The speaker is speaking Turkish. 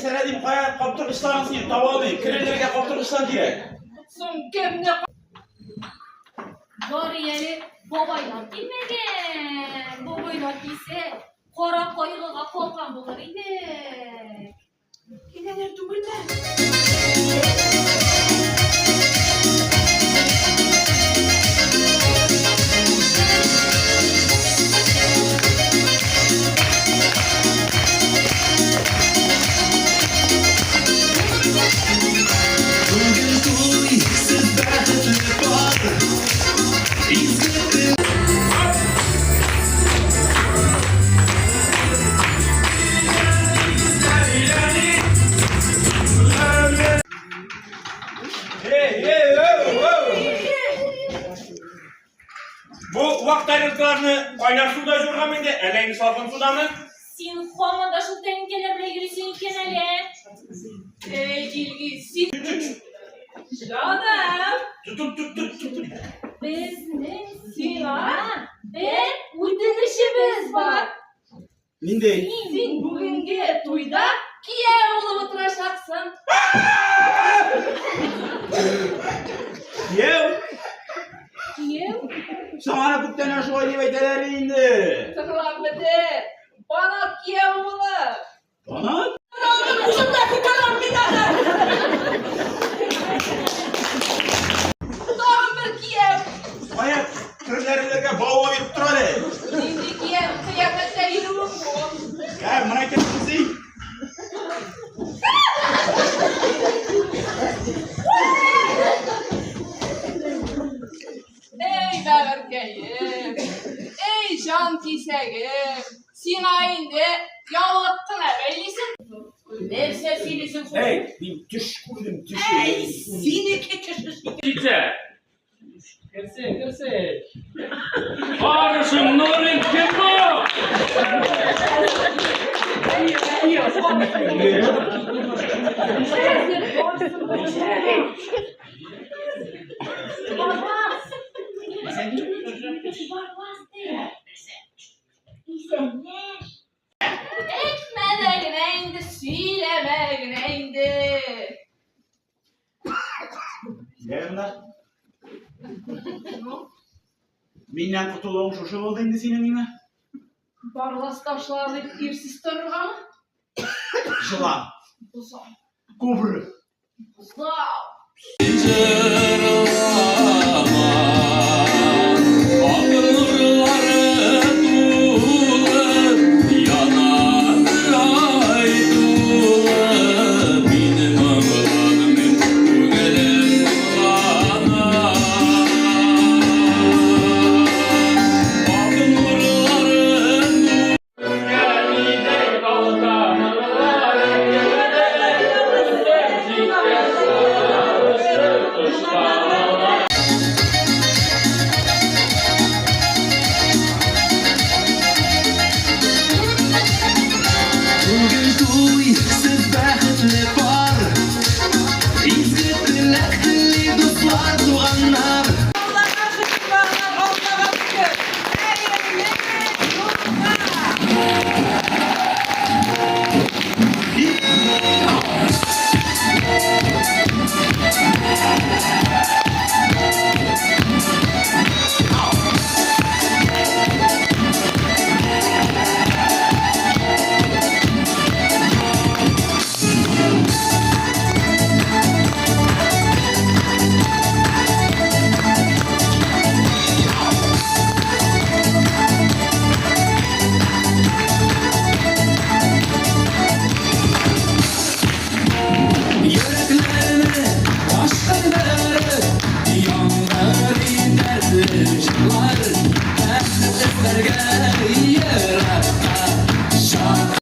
Mesele kaya kaptırmışlar seni tavalı. Krelerine kaptırmışlar diye. Son kemne doğru yeri babaylar bilmeden. Babaylar ise kora koyuluğa kolkan bulur idi. Gideler dumurlar. Bu vakt ayrıntılarını kaynar suda jorgan mıydı? Eleyni salkın suda mı? Sen komanda şu tenikelerle girsin kenale. Cilgisi. Canım. Tut. Biz ne? Sinan. Ve uyduruşumuz var. Ninde? Sen bugünkü toyda kiye olup oturacaksın. Yev. Kiye? Sana kuttan aşı oynayıveteleri indi. Tıklanmadı. Bana kiye olur. Bana? Kuşumdaki kalan bir tane. Doğru bir kiye. Maya kırlarındaki bağlı bir trole. Şimdi kiye kıyafetler yürümüm bu. Ya bana kendisi. Ey berkeyim, ey şantisegim, Sinay'inde yalattın evvelisin. Ne sesinisin bu? Hey, bir düş kurdum, düş. Ey seni keçesiz. Çiçe. Kırsı. Ağrısın Nurin kim bu? Ekmeğine indi, sülemeğine indi. Ne bunlar? Minden kurtulduğum şoşu oldu indi senin yine. Barlas taşlarını irsiz tırığa mı? Yılan, Buzağ. kobra. Buzağ. Güzel